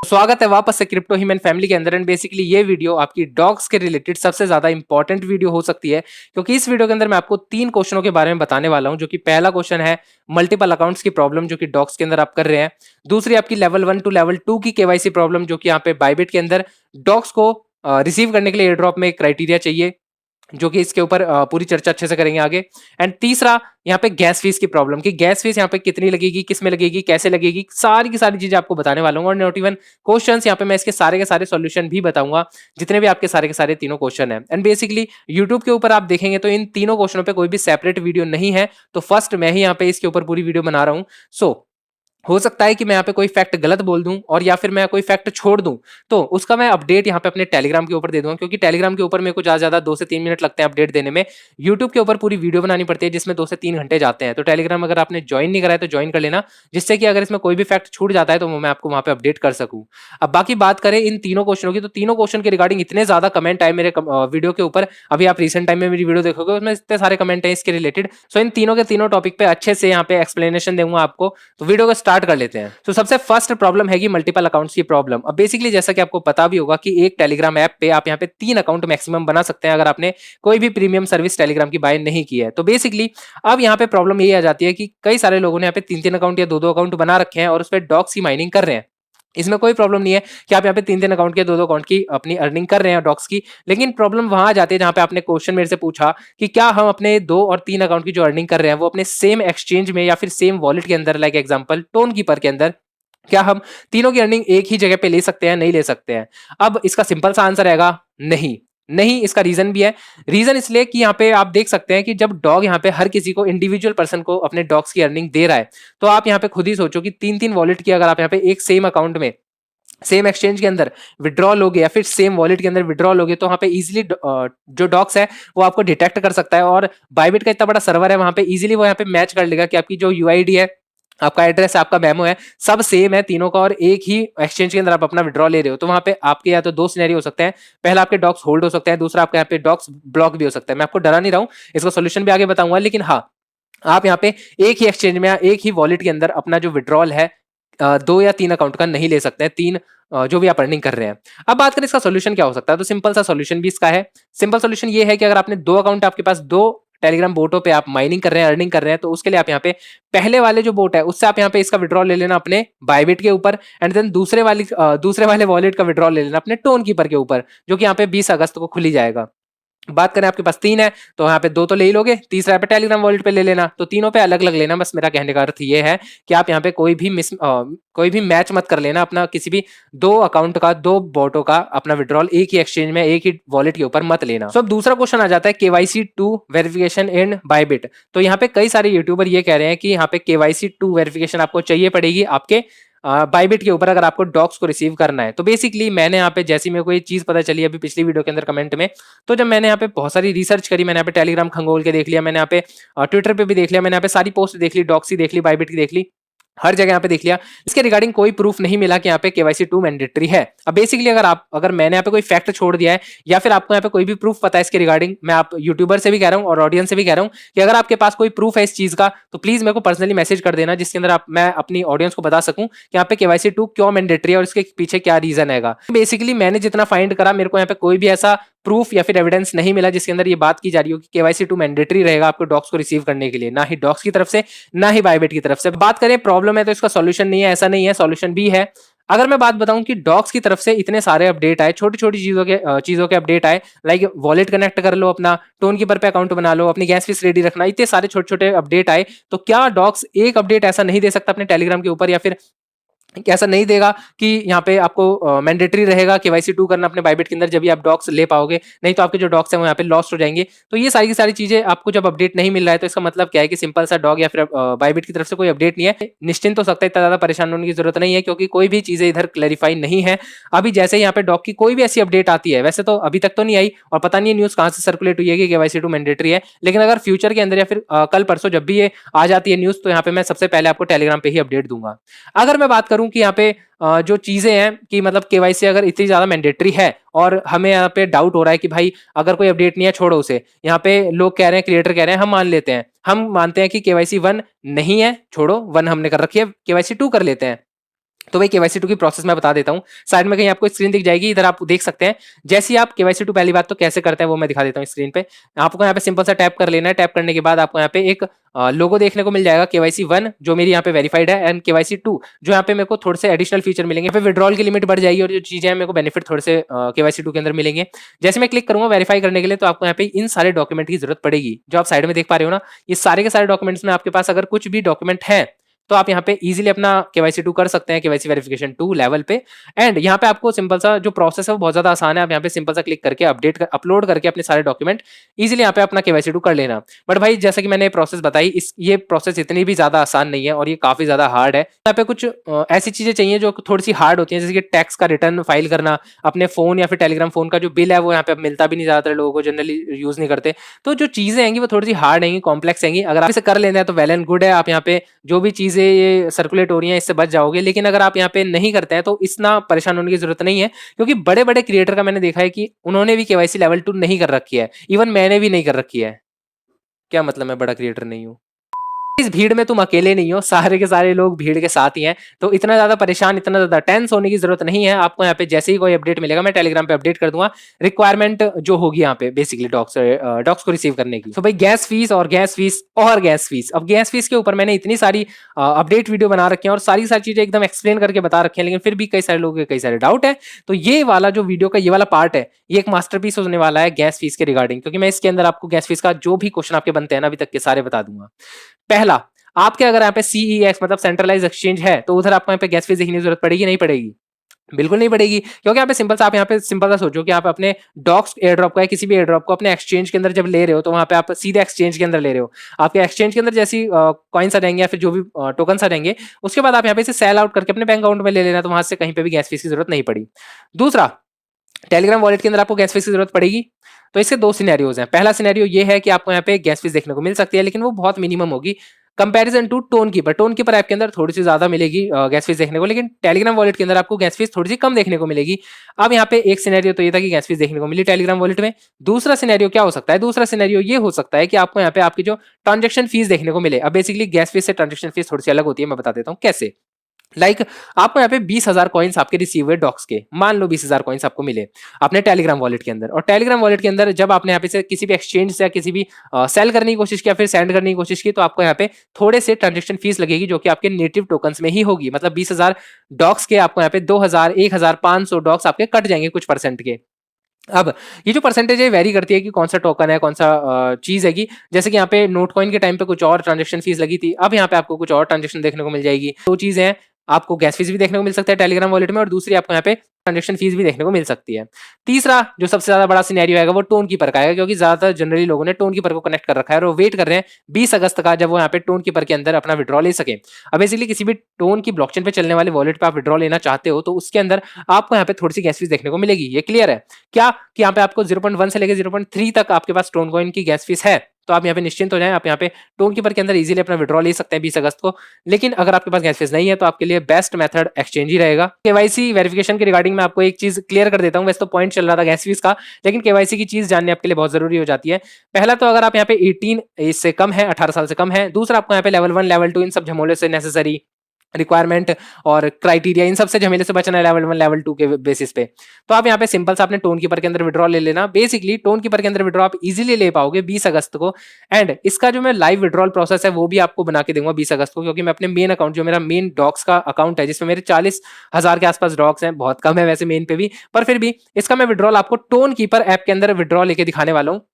स्वागत है वापस से क्रिप्टो ह्यूमन फैमिली के अंदर। एंड बेसिकली ये वीडियो आपकी डॉग्स के रिलेटेड सबसे ज्यादा इंपॉर्टेंट वीडियो हो सकती है, क्योंकि इस वीडियो के अंदर मैं आपको 3 क्वेश्चनों के बारे में बताने वाला हूं। जो कि पहला क्वेश्चन है मल्टीपल अकाउंट्स की प्रॉब्लम जो कि डॉग्स के अंदर आप कर रहे हैं। दूसरी आपकी लेवल 1 टू लेवल 2 की केवाईसी प्रॉब्लम जो कि यहाँ पे बाइबिट के अंदर डॉग्स को रिसीव करने के लिए एयर ड्रॉप में एक क्राइटेरिया चाहिए, जो कि इसके ऊपर पूरी चर्चा अच्छे से करेंगे आगे। एंड तीसरा यहाँ पे गैस फीस की प्रॉब्लम कि गैस फीस यहाँ पे कितनी लगेगी, किस में लगेगी, कैसे लगेगी, सारी की सारी चीजें आपको बताने वाला हूँ। और नॉट इवन क्वेश्चंस यहाँ पे मैं इसके सारे के सारे सॉल्यूशन भी बताऊंगा, जितने भी आपके सारे के सारे तीनों क्वेश्चन है। एंड बेसिकली यूट्यूब के ऊपर आप देखेंगे तो इन तीनों क्वेश्चनों पे कोई भी सेपरेट वीडियो नहीं है, तो फर्स्ट मैं ही यहाँ पे इसके ऊपर पूरी वीडियो बना रहा हूँ। सो हो सकता है कि मैं यहाँ पे कोई फैक्ट गलत बोल दूं और या फिर मैं कोई फैक्ट छोड़ दूं, तो उसका मैं अपडेट यहाँ पे अपने टेलीग्राम के ऊपर दे दूंगा, क्योंकि टेलीग्राम के ऊपर मेरे को ज्यादा 2 से 3 मिनट लगते हैं अपडेट देने में। यूट्यूब के ऊपर पूरी वीडियो बनानी पड़ती है जिसमें 2 से 3 घंटे जाते हैं। तो टेलीग्राम अगर आपने ज्वाइन नहीं करा है तो ज्वाइन कर लेना, जिससे कि अगर इसमें कोई भी फैक्ट छूट जाता है तो मैं आपको वहां पे अपडेट कर सकूं। अब बाकी बात करें इन तीनों क्वेश्चनों की, तो तीनों क्वेश्चन के रिगार्डिंग इतने ज्यादा कमेंट आए मेरे वीडियो के ऊपर। अभी आप रिसेंट टाइम में मेरी वीडियो देखोगे उसमें इतने सारे कमेंट है इसके रिलेटेड। सो इन तीनों के तीनों टॉपिक पे अच्छे से यहाँ पे एक्सप्लेनेशन दूंगा आपको। तो वीडियो को स्टार्ट कर लेते हैं। तो सबसे फर्स्ट प्रॉब्लम है कि मल्टीपल अकाउंट्स की प्रॉब्लम। अब बेसिकली जैसा कि आपको पता भी होगा कि एक टेलीग्राम ऐप पे आप यहाँ पे 3 अकाउंट मैक्सिमम बना सकते हैं अगर आपने कोई भी प्रीमियम सर्विस टेलीग्राम की बाय नहीं की है। तो बेसिकली अब यहाँ पे प्रॉब्लम ये आ जाती है कि कई सारे लोगों ने यहाँ पे 3 अकाउंट या 2 अकाउंट बना रखे हैं और उस पर डॉग्स की माइनिंग कर रहे हैं। इसमें कोई प्रॉब्लम नहीं है कि आप यहाँ पे 3 अकाउंट के 2 अकाउंट की अपनी अर्निंग कर रहे हैं डॉक्स की। लेकिन प्रॉब्लम वहां आ जाती है जहां पे आपने क्वेश्चन मेरे से पूछा कि क्या हम अपने 2 और 3 अकाउंट की जो अर्निंग कर रहे हैं वो अपने सेम एक्सचेंज में या फिर सेम वॉलेट के अंदर, लाइक एग्जांपल टोन कीपर के अंदर, क्या हम तीनों की अर्निंग एक ही जगह पे ले सकते हैं, नहीं ले सकते हैं? अब इसका सिंपल सा आंसर रहेगा नहीं। नहीं, इसका रीजन भी है। रीजन इसलिए कि यहाँ पे आप देख सकते हैं कि जब डॉग यहाँ पे हर किसी को, इंडिविजुअल पर्सन को अपने डॉग्स की अर्निंग दे रहा है, तो आप यहाँ पे खुद ही सोचो कि 3 3 वॉलेट की अगर आप यहाँ पे एक सेम अकाउंट में सेम एक्सचेंज के अंदर विड्रॉ लोगे या फिर सेम वॉलेट के अंदर विड्रॉ लोगे, तो वहां पे इजीली जो डॉक्स है वो आपको डिटेक्ट कर सकता है। और बाइबिट का इतना बड़ा सर्वर है, वहां पे इजीली वो यहाँ पे मैच कर लेगा कि आपकी जो यूआईडी है, आपका एड्रेस है, आपका मेमो है, सब सेम है तीनों का, और एक ही एक्सचेंज के अंदर आप अपना विड्रॉ ले रहे हो। तो वहां पे आपके या तो 2 सिनेरियो हो सकते हैं। पहला, आपके डॉक्स होल्ड हो सकते हैं। दूसरा, आपके यहाँ पे डॉक्स ब्लॉक भी हो सकता है। मैं आपको डरा नहीं रहा हूँ, इसका सोल्यूशन भी आगे बताऊंगा। लेकिन हाँ, आप यहाँ पे एक ही एक्सचेंज में या एक ही वॉलेट के अंदर अपना जो विड्रॉल है 2 या 3 अकाउंट का नहीं ले सकते हैं। जो भी आप अर्निंग कर रहे हैं। अब बात करें इसका सोल्यूशन क्या हो सकता है, तो सिंपल सा सोल्यूशन भी इसका है। सिंपल सोल्यूशन ये है कि अगर आपने 2 अकाउंट, आपके पास 2 टेलीग्राम बोटों पे आप माइनिंग कर रहे हैं, अर्निंग कर रहे हैं, तो उसके लिए आप यहाँ पे पहले वाले जो बोट है उससे आप यहाँ पे इसका विड्रॉल ले लेना अपने बाइबिट के ऊपर। एंड देन दूसरे वाले वॉलेट का विड्रॉल ले लेना अपने टोन कीपर के ऊपर, जो कि यहाँ पे 20 अगस्त को खुली जाएगा। बात करें आपके पास 3 है, तो यहाँ पे 2 तो ले ही लोगे, तीसरा यहाँ पे टेलीग्राम वॉलेट पे ले लेना। तो तीनों पे अलग अलग लेना। बस मेरा कहने का अर्थ ये है कि आप यहाँ पे कोई भी मैच मत कर लेना अपना, किसी भी 2 अकाउंट का, 2 बोटों का अपना विड्रॉल एक ही एक्सचेंज में, एक ही वॉलेट के ऊपर मत लेना। अब दूसरा क्वेश्चन आ जाता है केवाईसी 2 वेरिफिकेशन इन बाइबिट। तो यहाँ पे कई सारे यूट्यूबर ये कह रहे हैं कि यहाँ पे केवाईसी 2 वेरिफिकेशन आपको चाहिए पड़ेगी आपके बाइबिट के ऊपर, अगर आपको डॉक्स को रिसीव करना है। तो बेसिकली मैंने यहाँ पे, जैसी मेरे को ये चीज पता चली अभी पिछली वीडियो के अंदर कमेंट में, तो जब मैंने यहाँ पे बहुत सारी रिसर्च करी, मैंने यहाँ पे टेलीग्राम खंगोल के देख लिया, मैंने यहाँ पे ट्विटर पे भी देख लिया, मैंने यहाँ पे सारी पोस्ट देख ली, डॉक्स की देख ली, बाइबिट की देख ली, हर जगह यहाँ पे देख लिया, इसके रिगार्डिंग कोई प्रूफ नहीं मिला कि यहाँ पे केवाईसी 2 मैंडेटरी है। अब बेसिकली अगर मैंने यहाँ पे कोई फैक्ट छोड़ दिया है या फिर आपको यहाँ पे कोई भी प्रूफ पता है इसके रिगार्डिंग, मैं आप यूट्यूबर से भी कह रहा हूँ और ऑडियंस से भी कह रहा हूँ कि अगर आपके पास कोई प्रूफ है इस चीज का, तो प्लीज मेरे को पर्सनली मैसेज कर देना, जिसके अंदर मैं अपनी ऑडियंस को बता सकूं कि यहाँ पे केवाईसी 2 क्यों मैंडेटरी है और इसके पीछे क्या रीजन है। बेसिकली मैंने जितना फाइंड करा, मेरे को यहाँ पे कोई भी ऐसा प्रूफ या फिर एविडेंस नहीं मिला जिसके अंदर ये बात की जा रही हो कि केवाईसी 2 मैंडेटरी रहेगा आपको डॉक्स को रिसीव करने के लिए, ना ही डॉक्स की तरफ से, ना ही बाइबिट की तरफ से। बात करें प्रॉब्लम है तो इसका सॉल्यूशन नहीं है, ऐसा नहीं है, सॉल्यूशन भी है। अगर मैं बात बताऊं कि डॉक्स की तरफ से इतने सारे अपडेट आए, छोटी छोटी चीजों के अपडेट आए, लाइक वॉलेट कनेक्ट कर लो, अपना टोन कीपर पे अकाउंट बना लो, अपनी गैस फीस रेडी रखना, इतने सारे छोटे छोटे अपडेट आए, तो क्या डॉक्स एक अपडेट ऐसा नहीं दे सकता अपने टेलीग्राम के ऊपर, या फिर ऐसा नहीं देगा कि यहाँ पे आपको मैंडेटरी रहेगा केवाईसी 2 करना अपने बाइबिट के अंदर, जब भी आप डॉक्स ले पाओगे, नहीं तो आपके जो डॉक्स हैं वो यहाँ पे लॉस्ट हो जाएंगे। तो ये सारी की सारी चीजें आपको जब अपडेट नहीं मिल रहा है, तो इसका मतलब क्या है कि सिंपल सा डॉग या फिर बाइबिट की तरफ से कोई अपडेट नहीं है। निश्चिंत हो सकता है, इतना ज्यादा परेशान होने की जरूरत नहीं है, क्योंकि कोई भी चीजें इधर क्लैरिफाई नहीं है। अभी जैसे यहाँ पे डॉग की कोई भी ऐसी अपडेट आती है, वैसे तो अभी तक तो नहीं आई, और पता नहीं न्यूज कहाँ से सर्कुलेट हुई है कि केवाईसी 2 मैंडेटरी है, लेकिन अगर फ्यूचर के अंदर या फिर कल परसों जब भी ये आ जाती है न्यूज, तो यहाँ पे मैं सबसे पहले आपको टेलीग्राम पे ही अपडेट दूंगा। अगर मैं बात करूं कि यहाँ पे जो चीजें हैं कि मतलब केवाईसी अगर इतनी ज्यादा मैंडेटरी है और हमें यहाँ पे डाउट हो रहा है कि भाई अगर कोई अपडेट नहीं है छोड़ो उसे, यहाँ पे लोग कह रहे हैं, क्रिएटर कह रहे हैं, हम मान लेते हैं, हम मानते हैं कि केवाईसी 1 नहीं है, छोड़ो 1 हमने कर रखी है, केवाईसी 2 कर लेते हैं। तो भाई केवाईसी 2 की प्रोसेस मैं बता देता हूँ। साइड में कहीं आपको स्क्रीन दिख जाएगी, इधर आप देख सकते हैं। जैसे ही आप केवाईसी 2 पहली बात तो कैसे करते हैं वो मैं दिखा देता हूँ स्क्रीन पे। आपको यहाँ पे सिंपल सा टैप कर लेना है। टैप करने के बाद आपको यहाँ पे एक लोगो देखने को मिल जाएगा केवाईसी 1 जो मेरी यहाँ पे वेरीफाइड है, एंड केवाईसी 2 जो यहाँ पे मेरे को थोड़े से एडिशनल फीचर मिलेंगे। यहाँ पे विड्रॉल की लिमिट बढ़ जाएगी और जो चीजें हैं मेरे को बेनिफिट थोड़े से केवाईसी 2 के अंदर मिलेंगे। जैसे मैं क्लिक करूंगा वेरीफाई करने के लिए, तो आपको यहाँ पे इन सारे डॉक्यूमेंट की जरूरत पड़ेगी। जो आप साइड में देख पा रहे हो ना, ये सारे के सारे डॉक्यूमेंट्स में आपके पास अगर कुछ भी डॉक्यूमेंट है तो आप यहाँ पे इजीली अपना केवाईसी 2 कर सकते हैं, केवाईसी वेरिफिकेशन 2 लेवल पे। एंड यहाँ पे आपको सिंपल सा जो प्रोसेस है वो बहुत ज्यादा आसान है। आप यहाँ पे सिंपल सा क्लिक करके अपलोड करके अपने सारे डॉक्यूमेंट इजीली यहाँ पे अपना केवाईसी 2 कर लेना। बट भाई जैसा कि मैंने प्रोसेस बताई, ये प्रोसेस इतनी भी ज्यादा आसान नहीं है और ये काफी ज्यादा हार्ड है। यहाँ पे कुछ ऐसी चीजें चाहिए जो थोड़ी सी हार्ड होती है, जैसे कि टैक्स का रिटर्न फाइल करना, अपने फोन या फिर टेलीग्राम फोन का जो बिल है वो यहाँ पे मिलता भी नहीं, ज्यादातर लोगों को जनरली यूज नहीं करते। तो जो चीजें आएंगी वो थोड़ी सी हार्ड आएंगी, कॉम्प्लेक्स आएंगी। अगर आप इसे कर लेते हैं तो वेल एंड गुड है। आप यहाँ पे जो भी चीजें ये सर्कुलेट हो रही हैं इससे बच जाओगे। लेकिन अगर आप यहाँ पे नहीं करते हैं तो इतना परेशान होने की जरूरत नहीं है, क्योंकि बड़े बड़े क्रिएटर का मैंने देखा है कि उन्होंने भी केवाईसी लेवल 2 नहीं कर रखी है। इवन मैंने भी नहीं कर रखी है। क्या मतलब मैं बड़ा क्रिएटर नहीं हूँ? इस भीड़ में तुम अकेले नहीं हो, सारे के सारे लोग भीड़ के साथ ही हैं। तो इतना ज्यादा परेशान, इतना ज्यादा टेंस होने की जरूरत नहीं है। आपको यहाँ पे जैसे ही कोई अपडेट मिलेगा मैं टेलीग्राम पे अपडेट कर दूंगा। रिक्वायरमेंट जो होगी यहाँ पे बेसिकली डॉक्स को रिसीव करने की। तो भाई गैस फीस और गैस फीस और गैस फीस। अब गैस फीस के ऊपर मैंने इतनी सारी अपडेट वीडियो बना रखी है और सारी सारी चीजें एकदम एक्सप्लेन करके बता रखी है, लेकिन फिर भी कई सारे लोगों के कई सारे डाउट है। तो ये वाला जो वीडियो का ये वाला पार्ट है, ये एक मास्टरपीस होने वाला है गैस फीस के रिगार्डिंग, क्योंकि मैं इसके अंदर आपको गैस फीस का जो भी क्वेश्चन आपके बनते हैं ना अभी तक के सारे बता दूंगा। पहला, आपके अगर यहाँ पे सीईएक्स मतलब सेंट्रलाइज एक्सचेंज है तो उधर आपको यहाँ पे गैस फीस देखने की जरूरत पड़ेगी? नहीं पड़ेगी, बिल्कुल नहीं पड़ेगी। क्योंकि यहाँ पे सिंपल सा आप यहाँ पे सिंपल सा सोचो कि आप अपने डॉक्स एयर ड्रॉप का, किसी भी एयर ड्रॉप को अपने एक्सचेंज के अंदर जब ले रहे हो तो वहां पे आप सीधे एक्सचेंज के अंदर ले रहे हो। आपके एक्सचेंज के अंदर जैसी कॉइन्स आ जाएंगे या फिर जो भी टोकन आ जाएंगे, उसके बाद आप यहाँ पे इसे सेल आउट करके अपने बैंक अकाउंट में ले लेना, तो वहां से कहीं पे भी गैस फीस की जरूरत नहीं पड़ी। दूसरा, टेलीग्राम वॉलेट के अंदर आपको गैस फीस की जरूरत पड़ेगी। तो इसके दो सिनेरियोज हैं। पहला सिनेरियो ये है कि आपको यहाँ पे गैस फीस देखने को मिल सकती है, लेकिन वो बहुत मिनिमम होगी comparison to tone keeper. Tone keeper app के अंदर थोड़ी सी ज्यादा मिलेगी गैस फीस देखने को, लेकिन टेलीग्राम वॉलेट के अंदर आपको गैस फीस थोड़ी सी कम देखने को मिलेगी। अब यहाँ पे एक सिनेरियो तो ये था कि गैस फीस देखने को मिली टेलीग्राम वॉलेट में। दूसरा सिनेरियो क्या हो सकता है? दूसरा सिनेरियो ये हो सकता है कि आपको यहाँ पे आपकी जो ट्रांजेक्शन फीस देखने को मिले। अब बेसिकली गैस फीस से ट्रांजेक्शन फीस थोड़ी सी अलग होती है, मैं बता देता हूँ कैसे। आपको यहाँ पे 20,000 कॉइन्स आपके रिसीव हुए डॉक्स के। मान लो 20,000 कॉइन्स आपको मिले अपने टेलीग्राम वॉलेट के अंदर, और टेलीग्राम वॉलेट के अंदर जब आपने यहाँ पे से किसी भी एक्सचेंज से या किसी भी सेल करने की कोशिश की या फिर सेंड करने की कोशिश की, तो आपको यहाँ पे थोड़े से ट्रांजेक्शन फीस लगेगी जो कि आपके नेटिव टोकन्स में ही होगी। मतलब 20,000 डॉक्स के आपको यहाँ पे 2,000, 1,500 डॉक्स आपके कट जाएंगे कुछ परसेंट के। अब ये जो परसेंटेज है वेरी करती है कि कौन सा टोकन है, कौन सा चीज है कि जैसे कि यहाँ पे नोट कॉइन के टाइम पे कुछ और ट्रांजेक्शन फीस लगी थी, अब यहाँ पे आपको कुछ और ट्रांजेक्शन देखने को मिल जाएगी। दो चीजें हैं, आपको गैस फीस भी देखने को मिल सकता है टेलीग्राम वॉलेट में, और दूसरी आपको यहाँ पे ट्रांजेक्शन फीस भी देखने को मिल सकती है। तीसरा जो सबसे ज्यादा बड़ा सिनेरियो आएगा वो टोन कीपर का आएगा, क्योंकि ज्यादातर जनरली लोगों ने टोन कीपर को कनेक्ट कर रखा है और वो वेट कर रहे हैं 20 अगस्त का, जब वो यहाँ पे टोन कीपर के अंदर अपना विड्रॉ ले सके। अब बेसिकली किसी भी टोन की ब्लॉकचेन पे चलने वाले वॉलेट पे आप विड्रॉ लेना चाहते हो तो उसके अंदर आपको यहाँ पे थोड़ी सी गैस फीस देखने को मिलेगी। ये क्लियर है क्या कि यहाँ पे आपको 0.1 से लेकर 0.3 तक आपके पास टोन कॉइन की गैस फीस है? तो आप यहाँ पे निश्चिंत हो जाएं, आप यहाँ पे टोन कीपर के अंदर इजीली अपना विड्रॉ ले सकते हैं 20 अगस्त को। लेकिन अगर आपके पास गैस फीस नहीं है तो आपके लिए बेस्ट मेथड एक्सचेंज ही रहेगा। केवाईसी वेरिफिकेशन के रिगार्डिंग मैं आपको एक चीज क्लियर कर देता हूँ। वैसे तो पॉइंट चल रहा था गैस फीस का, लेकिन केवाईसी की चीज जानने आपके लिए बहुत जरूरी हो जाती है। पहला तो अगर आप यहाँ पे 18 एज से कम है, 18 साल से कम है। दूसरा, आपको यहाँ पे लेवल 1 लेवल 2 इन सब झमोले से, नेसेसरी रिक्वायरमेंट और क्राइटेरिया, इन सबसे झमेले से बचना है लेवल 1 लेवल 2 के बेसिस पे। तो आप यहाँ पे सिंपल सा अपने टोन कीपर के अंदर विड्रॉ ले लेना। बेसिकली टोन कीपर के अंदर विड्रॉ आप इजीली ले पाओगे 20 अगस्त को। एंड इसका जो मैं लाइव विड्रॉल प्रोसेस है वो भी आपको बना के दूंगा 20 अगस्त को, क्योंकि मैं अपने मेन अकाउंट, जो मेरा मेन डॉक्स का अकाउंट है जिसमें मेरे 40,000 के आसपास डॉक्स हैं, बहुत कम है वैसे मेन पे भी, पर फिर भी इसका मैं विड्रॉल आपको टोन कीपर ऐप के अंदर विड्रॉ लेके दिखाने वाला हूँ,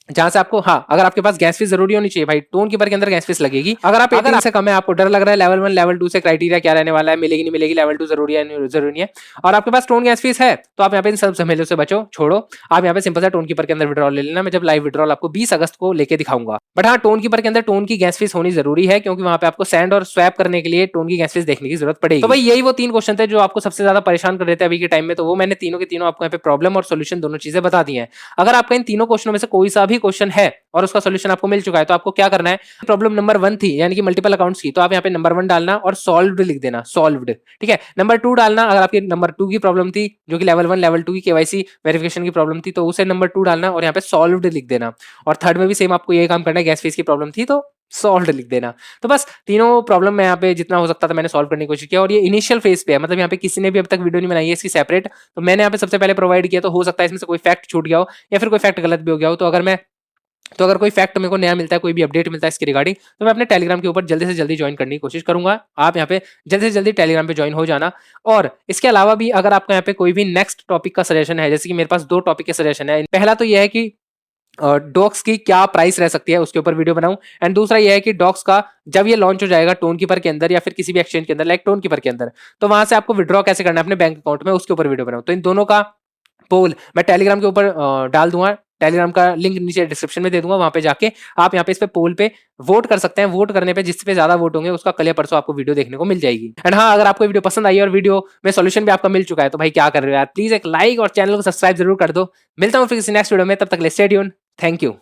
जहां से आपको, हाँ, अगर आपके पास गैस फीस जरूरी होनी चाहिए भाई, टोन कीपर के अंदर गैस फीस लगेगी। अगर आप 18 से कम है, आपको डर लग रहा है लेवल 1 लेवल 2 से क्राइटेरिया क्या रहने वाला है, मिलेगी नहीं मिलेगी, लेवल 2 जरूरी है नहीं जरूरी नहीं है, और आपके पास टोन गैस फीस है, तो आप यहाँ पे इन सब झमेलों से बचो, छोड़ो। आप यहाँ पे सिंपल सा टोन कीपर के अंदर विड्रॉल ले लेना। मैं जब लाइव विड्रॉल आपको 20 अगस्त को लेके दिखाऊंगा। बट हाँ, टोन कीपर के अंदर टोन की गैस फीस होनी जरूरी है, क्योंकि वहां पे आपको सेंड और स्वैप करने के लिए टोन की गैस फीस देखने की जरूरत पड़ेगी। तो भाई यही वो 3 क्वेश्चन थे जो आपको सबसे ज्यादा परेशान कर रहे थे अभी के टाइम में, तो वो मैंने तीनों के तीनों आपको यहाँ पे प्रॉब्लम और सोल्यूशन दोनों चीजें बता दी है। अगर आपका इन तीनों क्वेश्चनों में से कोई सा भी क्वेश्चन है और उसका सोल्यूशन आपको मिल चुका है, तो आपको क्या करना है, प्रॉब्लम नंबर 1 थी यानी कि मल्टीपल अकाउंट्स की, तो आप यहाँ पे नंबर 1 डालना और सॉल्व्ड लिख देना, सॉल्व्ड, ठीक है। नंबर 2 डालना अगर आपकी नंबर 2 की प्रॉब्लम थी, जो कि लेवल 1 लेवल 2 की केवाईसी वेरिफिकेशन की प्रॉब्लम थी, तो उसे नंबर 2 डालना और यहाँ पे सॉल्व्ड लिख देना। और थर्ड में भी सेम आपको ये काम करना है, गैस फीस की प्रॉब्लम थी तो सॉल्व्ड लिख देना। तो बस तीनों प्रॉब्लम मैं यहाँ पे जितना हो सकता था मैंने सॉल्व करने की कोशिश किया, और ये इनिशियल फेज पे है, मतलब यहाँ पे किसी ने भी अब तक वीडियो नहीं बनाई है इसकी सेपरेट, तो मैंने यहाँ पे सबसे पहले प्रोवाइड किया। तो हो सकता है इसमें से कोई फैक्ट छूट गया हो या फिर कोई फैक्ट गलत भी हो गया हो। तो अगर कोई फैक्ट मेरे को नया मिलता है, कोई भी अपडेट मिलता है इसके रिगार्डिंग, तो मैं अपने टेलीग्राम के ऊपर जल्दी से जल्दी ज्वाइन करने की कोशिश करूंगा। आप यहाँ पे जल्दी से जल्दी टेलीग्राम पे ज्वाइन हो जाना। और इसके अलावा भी अगर आपका यहाँ पे कोई भी नेक्स्ट टॉपिक का सजेशन है, जैसे कि मेरे पास 2 टॉपिक के सजेशन है। पहला तो ये है कि डॉग्स की क्या प्राइस रह सकती है, उसके ऊपर वीडियो बनाऊं। एंड दूसरा ये है कि डॉग्स का जब ये लॉन्च हो जाएगा टोन कीपर के अंदर या फिर किसी भी एक्सचेंज के अंदर, लाइक टोन कीपर के अंदर, तो वहां से आपको विड्रॉ कैसे करना है अपने बैंक अकाउंट में, उसके ऊपर वीडियो बनाऊं। तो इन दोनों का पोल मैं टेलीग्राम के ऊपर डाल दूंगा। टेलीग्राम का लिंक नीचे डिस्क्रिप्शन में दे दूंगा, वहां पे जाके आप यहाँ पे इस पे पोल पे वोट कर सकते हैं। वोट करने पे जिस पे ज्यादा वोट होंगे उसका कल या परसों आपको वीडियो देखने को मिल जाएगी। एंड हाँ, अगर आपको वीडियो पसंद आई और वीडियो में सोल्यूशन भी आपका मिल चुका है, तो भाई क्या कर रहे हो यार, प्लीज एक लाइक और चैनल को सब्सक्राइब जरूर कर दो। मिलता हूँ फिर किसी नेक्स्ट वीडियो में, तब तक ले स्टे ट्यून्ड। Thank you.